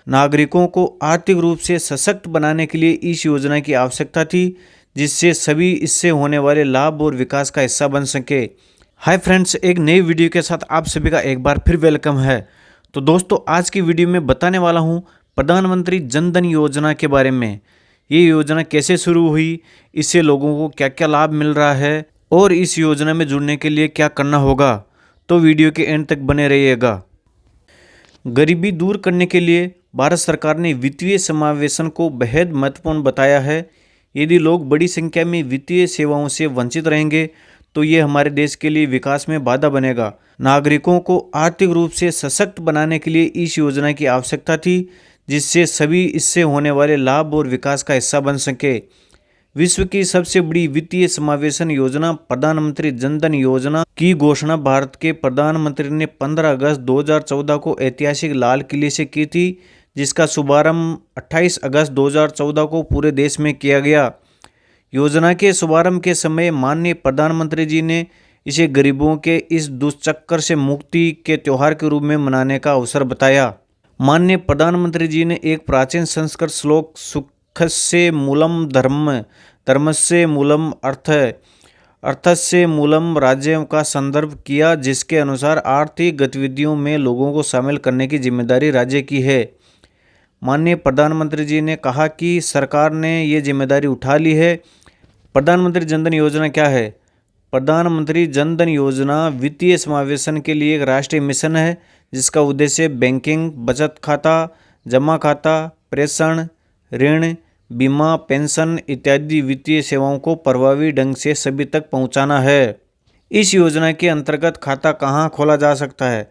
नागरिकों को आर्थिक रूप से सशक्त बनाने के लिए इस योजना की आवश्यकता थी, जिससे सभी इससे होने वाले लाभ और विकास का हिस्सा बन सके। हाय फ्रेंड्स, एक नई वीडियो के साथ आप सभी का एक बार फिर वेलकम है। तो दोस्तों, आज की वीडियो में बताने वाला हूं प्रधानमंत्री जन धन योजना के बारे में। ये योजना कैसे शुरू हुई, इससे लोगों को क्या क्या लाभ मिल रहा है और इस योजना में जुड़ने के लिए क्या करना होगा। तो वीडियो के एंड तक बने रहिएगा। गरीबी दूर करने के लिए भारत सरकार ने वित्तीय समावेशन को बेहद महत्वपूर्ण बताया है। यदि लोग बड़ी संख्या में वित्तीय सेवाओं से वंचित रहेंगे तो ये हमारे देश के लिए विकास में बाधा बनेगा। नागरिकों को आर्थिक रूप से सशक्त बनाने के लिए इस योजना की आवश्यकता थी, जिससे सभी इससे होने वाले लाभ और विकास का हिस्सा बन सके। विश्व की सबसे बड़ी वित्तीय समावेशन योजना प्रधानमंत्री जन धन योजना की घोषणा भारत के प्रधानमंत्री ने 15 अगस्त 2014 को ऐतिहासिक लाल किले से की थी, जिसका शुभारंभ 28 अगस्त 2014 को पूरे देश में किया गया। योजना के शुभारंभ के समय माननीय प्रधानमंत्री जी ने इसे गरीबों के इस दुष्चक्र से मुक्ति के त्यौहार के रूप में मनाने का अवसर बताया। माननीय प्रधानमंत्री जी ने एक प्राचीन संस्कृत श्लोक सुखस्य मूलम धर्मस्य मूलम अर्थस्य मूलम राज्य का संदर्भ किया, जिसके अनुसार आर्थिक गतिविधियों में लोगों को शामिल करने की जिम्मेदारी राज्य की है। माननीय प्रधानमंत्री जी ने कहा कि सरकार ने ये जिम्मेदारी उठा ली है। प्रधानमंत्री जन धन योजना क्या है? प्रधानमंत्री जन धन योजना वित्तीय समावेशन के लिए एक राष्ट्रीय मिशन है, जिसका उद्देश्य बैंकिंग, बचत खाता, जमा खाता, प्रेषण, ऋण, बीमा, पेंशन इत्यादि वित्तीय सेवाओं को प्रभावी ढंग से सभी तक पहुंचाना है। इस योजना के अंतर्गत खाता कहां खोला जा सकता है?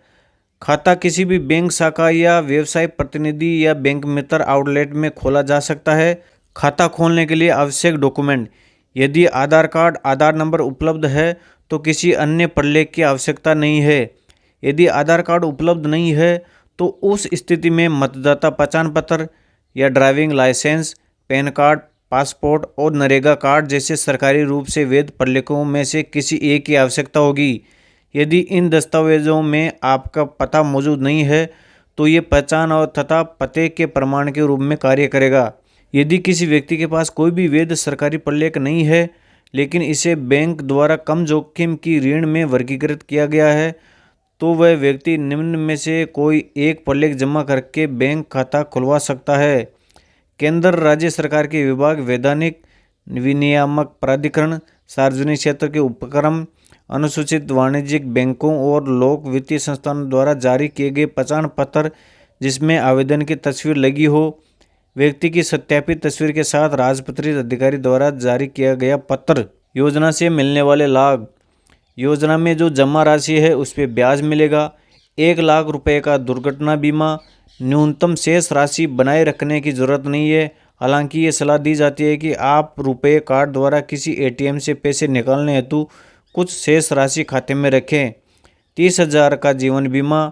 खाता किसी भी बैंक शाखा या व्यवसाय प्रतिनिधि या बैंक मित्र आउटलेट में खोला जा सकता है। खाता खोलने के लिए आवश्यक डॉक्यूमेंट: यदि आधार कार्ड, आधार नंबर उपलब्ध है तो किसी अन्य प्रलेख की आवश्यकता नहीं है। यदि आधार कार्ड उपलब्ध नहीं है तो उस स्थिति में मतदाता पहचान पत्र या driving license, PAN card, passport और नरेगा कार्ड जैसे सरकारी रूप से वैध प्रलेखों में से किसी एक की आवश्यकता होगी। यदि इन दस्तावेजों में आपका पता मौजूद नहीं है तो ये पहचान और तथा पते के प्रमाण के रूप में कार्य करेगा। यदि किसी व्यक्ति के पास कोई भी वैध सरकारी प्रलेख नहीं है, लेकिन इसे बैंक द्वारा कम जोखिम की ऋण में वर्गीकृत किया गया है, तो वह व्यक्ति निम्न में से कोई एक प्रलेख जमा करके बैंक खाता खुलवा सकता है। केंद्र राज्य सरकार के विभाग, वैधानिक विनियामक प्राधिकरण, सार्वजनिक क्षेत्र के उपक्रम, अनुसूचित वाणिज्यिक बैंकों और लोक वित्तीय संस्थानों द्वारा जारी किए गए पहचान पत्र जिसमें आवेदन की तस्वीर लगी हो, व्यक्ति की सत्यापित तस्वीर के साथ राजपत्रित अधिकारी द्वारा जारी किया गया पत्र। योजना से मिलने वाले लाभ: योजना में जो जमा राशि है उस पर ब्याज मिलेगा। 1 लाख रुपए का दुर्घटना बीमा। न्यूनतम शेष राशि बनाए रखने की जरूरत नहीं है। हालांकि ये सलाह दी जाती है कि आप रुपए कार्ड द्वारा किसी एटीएम से पैसे निकालने हेतु कुछ शेष राशि खाते में रखें। 30,000 का जीवन बीमा।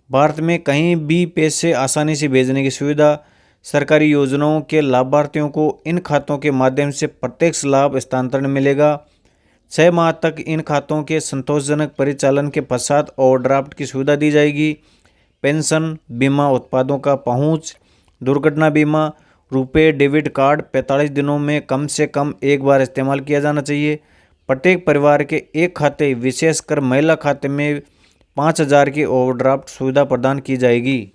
भारत में कहीं भी पैसे आसानी से भेजने की सुविधा। सरकारी योजनाओं के लाभार्थियों को इन खातों के माध्यम से प्रत्यक्ष लाभ हस्तांतरण मिलेगा। 6 माह तक इन खातों के संतोषजनक परिचालन के पश्चात ओवरड्राफ्ट की सुविधा दी जाएगी। पेंशन बीमा उत्पादों का पहुंच। दुर्घटना बीमा: रुपए डेबिट कार्ड 45 दिनों में कम से कम एक बार इस्तेमाल किया जाना चाहिए। प्रत्येक परिवार के एक खाते, विशेषकर महिला खाते में 5,000 की ओवरड्राफ्ट सुविधा प्रदान की जाएगी।